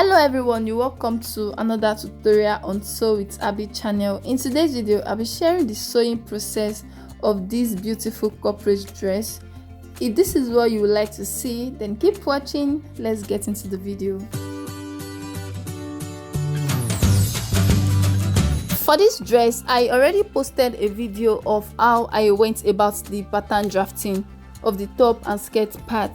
Hello everyone, you're welcome to another tutorial on Sew with Abby channel. In today's video, I'll be sharing the sewing process of this beautiful corporate dress. If this is what you would like to see, then keep watching. Let's get into the video. For this dress, I already posted a video of how I went about the pattern drafting of the top and skirt part.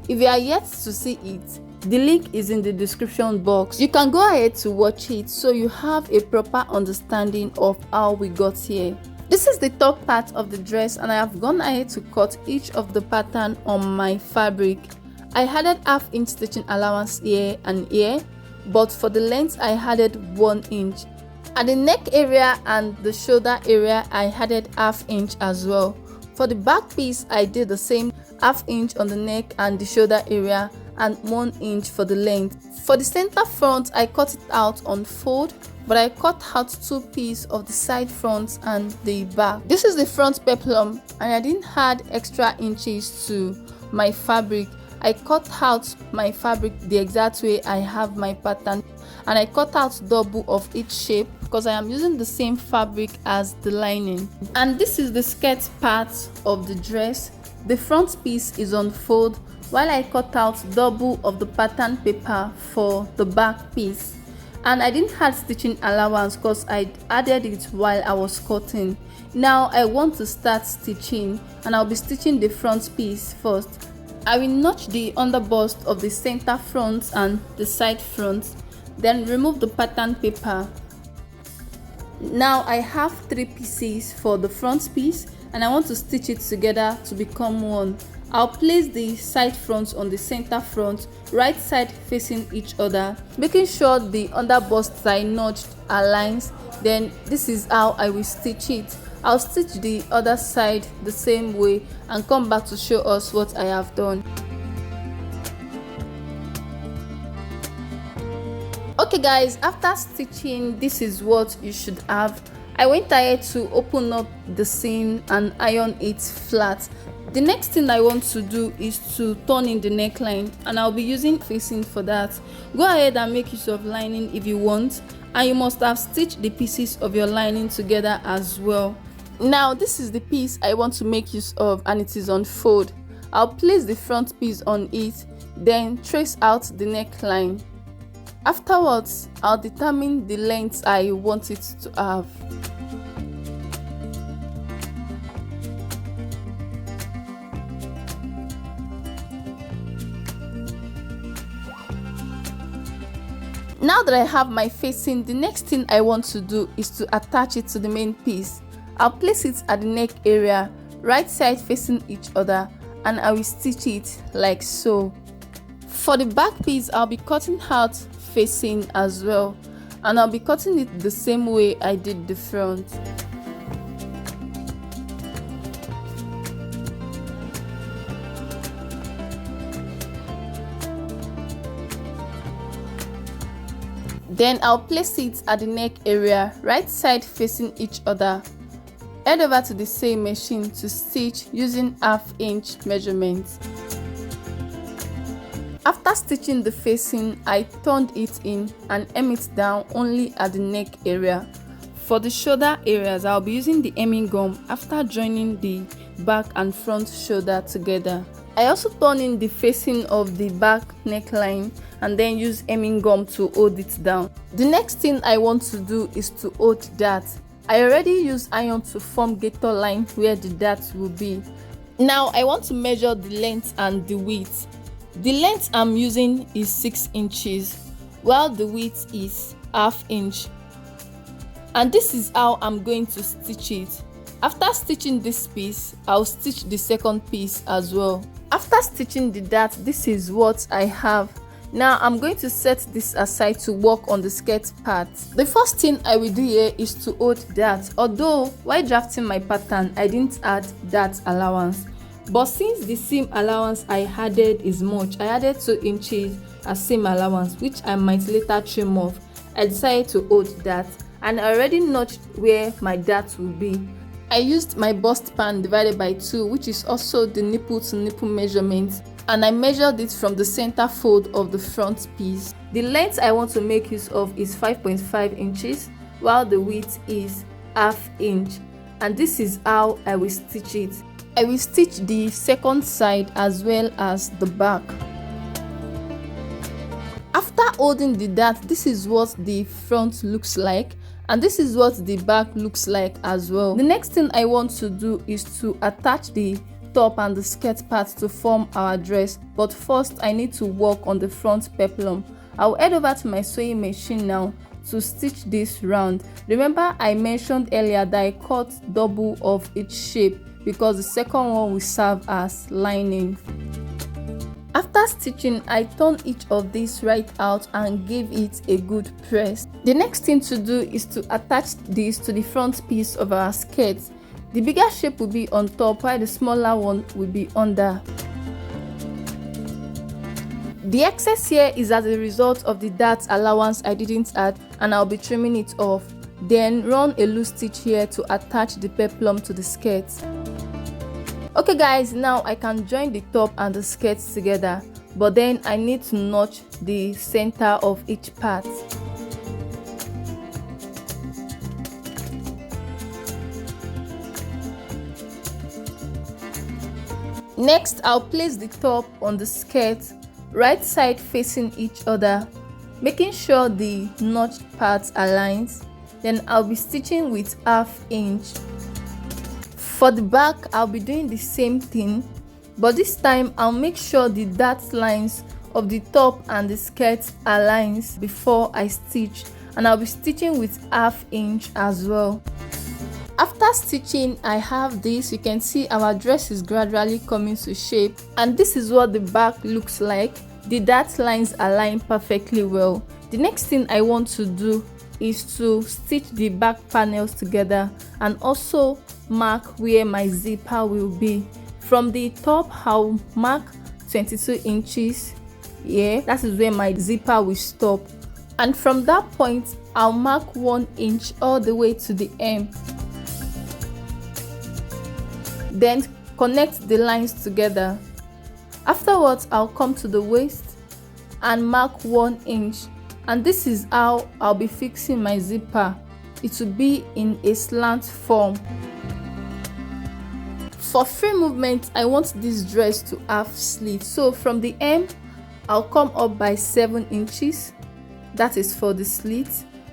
If you are yet to see it, the link is in the description box. You can go ahead to watch it so you have a proper understanding of how we got here. This is the top part of the dress and I have gone ahead to cut each of the pattern on my fabric. I added half-inch stitching allowance here and here, but for the length I added 1 inch. At the neck area and the shoulder area I added half-inch as well. For the back piece I did the same, half-inch on the neck and the shoulder area and 1 inch for the length. For the center front, I cut it out on fold, but I cut out 2 pieces of the side front and the back. This is the front peplum and I didn't add extra inches to my fabric. I cut out my fabric the exact way I have my pattern, and I cut out double of each shape because I am using the same fabric as the lining. And this is the skirt part of the dress. The front piece is on fold, while I cut out double of the pattern paper for the back piece. And I didn't add stitching allowance because I added it while I was cutting. Now I want to start stitching and I'll be stitching the front piece first. I will notch the underbust of the center front and the side front, then remove the pattern paper. Now I have 3 pieces for the front piece and I want to stitch it together to become one. I'll place the side fronts on the center front, right side facing each other, making sure the underbusts I notched aligns. Then this is how I will stitch it. I'll stitch the other side the same way and come back to show us what I have done. Okay guys, after stitching, this is what you should have. I went ahead to open up the seam and iron it flat. The next thing I want to do is to turn in the neckline, and I'll be using facing for that. Go ahead and make use of lining if you want, and you must have stitched the pieces of your lining together as well. Now this is the piece I want to make use of and it is on fold. I'll place the front piece on it, then trace out the neckline. Afterwards, I'll determine the length I want it to have. Now that I have my facing, the next thing I want to do is to attach it to the main piece. I'll place it at the neck area, right side facing each other, and I will stitch it like so. For the back piece, I'll be cutting out facing as well, and I'll be cutting it the same way I did the front. Then I'll place it at the neck area, right side facing each other. Head over to the sewing machine to stitch using half-inch measurements. After stitching the facing, I turned it in and hem it down only at the neck area. For the shoulder areas, I'll be using the hemming gum after joining the back and front shoulder together. I also turn in the facing of the back neckline and then use hemming gum to hold it down. The next thing I want to do is to hold that. I already used iron to form gator line where the dart will be. Now I want to measure the length and the width. The length I'm using is 6 inches, while the width is ½ inch. And this is how I'm going to stitch it. After stitching this piece, I'll stitch the second piece as well. After stitching the dart, this is what I have. Now I'm going to set this aside to work on the skirt part. The first thing I will do here is to hold that. Although while drafting my pattern, I didn't add that allowance. But since the seam allowance I added is much, I added 2 inches as seam allowance, which I might later trim off. I decided to hold that, and I already notched where my dart will be. I used my bust pan divided by 2, which is also the nipple to nipple measurement. and I measured it from the center fold of the front piece. The length I want to make use of is 5.5 inches, while the width is ½ inch, and this is how I will stitch it. I will stitch the second side as well as the back. After holding the dart, this is what the front looks like, and this is what the back looks like as well. The next thing I want to do is to attach the top and the skirt parts to form our dress, but first I need to work on the front peplum. I'll head over to my sewing machine now to stitch this round. Remember, I mentioned earlier that I cut double of each shape because the second one will serve as lining. After stitching, I turned each of these right out and gave it a good press. The next thing to do is to attach this to the front piece of our skirt. The bigger shape will be on top while the smaller one will be under. The excess here is as a result of the dart allowance I didn't add, and I'll be trimming it off. Then run a loose stitch here to attach the peplum to the skirt. Okay guys, now I can join the top and the skirt together, but then I need to notch the center of each part. Next, I'll place the top on the skirt, right side facing each other, making sure the notched parts align. Then I'll be stitching with ½ inch. For the back, I'll be doing the same thing, but this time I'll make sure the dart lines of the top and the skirt aligns before I stitch, and I'll be stitching with ½ inch as well. After stitching, I have this. You can see our dress is gradually coming to shape, and this is what the back looks like. The dart lines align perfectly well. The next thing I want to do is to stitch the back panels together and also mark where my zipper will be. From the top, I'll mark 22 inches. Yeah, that is where my zipper will stop, and from that point I'll mark 1 inch all the way to the hem. Then connect the lines together. Afterwards, I'll come to the waist and mark 1 inch, and this is how I'll be fixing my zipper. It will be in a slant form. For free movement, I want this dress to have sleeves, so from the hem I'll come up by 7 inches. That is for the slit,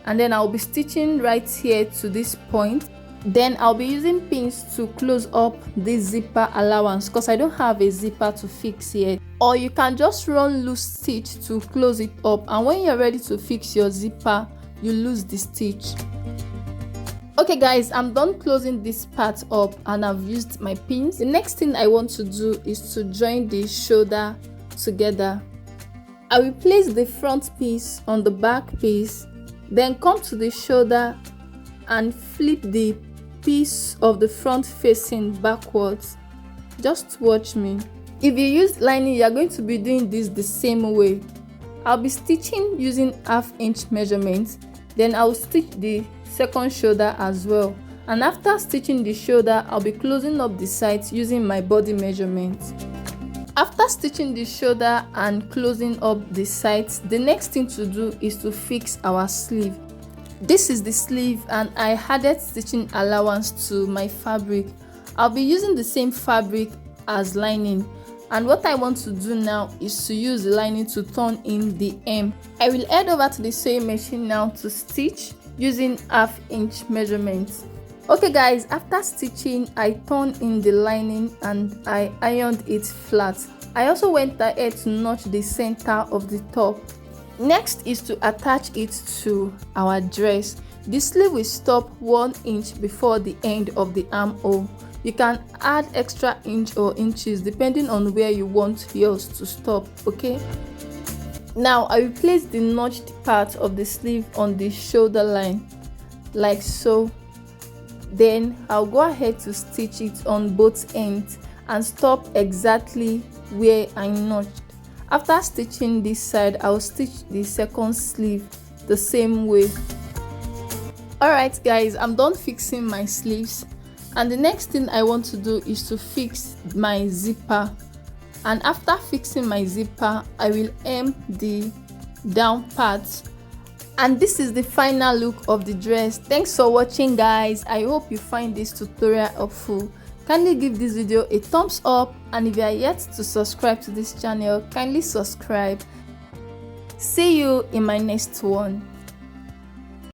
and then I'll be stitching right here to this point. Then I'll be using pins to close up this zipper allowance because I don't have a zipper to fix yet, or you can just run loose stitch to close it up, and when you're ready to fix your zipper, you lose the stitch. Okay guys, I'm done closing this part up and I've used my pins. The next thing I want to do is to join the shoulder together. I will place the front piece on the back piece, then come to the shoulder and flip the piece of the front facing backwards. Just watch me. If you use lining, you are going to be doing this the same way. I'll be stitching using ½ inch measurements, then I'll stitch the second shoulder as well, and after stitching the shoulder, I'll be closing up the sides using my body measurement. After stitching the shoulder and closing up the sides, the next thing to do is to fix our sleeve. This is the sleeve, and I added stitching allowance to my fabric. I'll be using the same fabric as lining, and what I want to do now is to use the lining to turn in the hem. I will head over to the sewing machine now to stitch using ½ inch measurements. Okay guys, after stitching, I turned in the lining and I ironed it flat. I also went ahead to notch the center of the top. Next is to attach it to our dress. The sleeve will stop 1 inch before the end of the armhole. You can add extra inch or inches depending on where you want yours to stop, okay? Now I will place the notched part of the sleeve on the shoulder line, like so. Then I'll go ahead to stitch it on both ends and stop exactly where I notched. After stitching this side, I'll stitch the second sleeve the same way. Alright guys, I'm done fixing my sleeves, and the next thing I want to do is to fix my zipper. and after fixing my zipper, I will hem the down part. And this is the final look of the dress. Thanks for watching, guys. I hope you find this tutorial helpful. Kindly give this video a thumbs up, and if you are yet to subscribe to this channel, kindly subscribe. See you in my next one.